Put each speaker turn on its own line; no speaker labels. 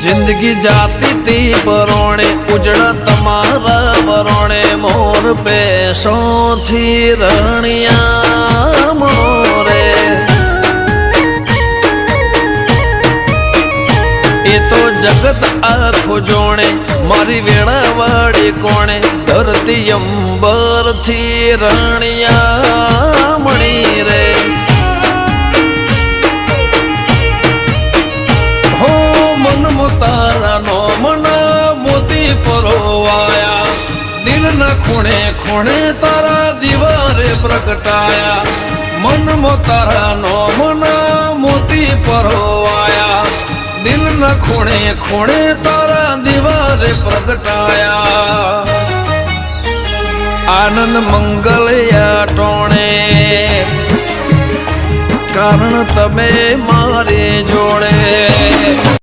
जिंदगी जाती थी परोणे उजड़ा तमारा वरोणे मोर पैसों थी रणिया मोरे ये तो जगत आखो जोणे मारी वेणा वाड़ी कोणे धरती अंबर थी रणिया मणि रे हो मन मोतारा नो मना मोती परोवाया दिल न खूणे खूणे तारा दीवारे प्रगटाया मन मोतारा नो मना मोती परोवाया दिल न खूणे खूणे तारा दीवारे प्रगटाया आनंद मंगल या टोणे कारण तमे मारे जोड़े।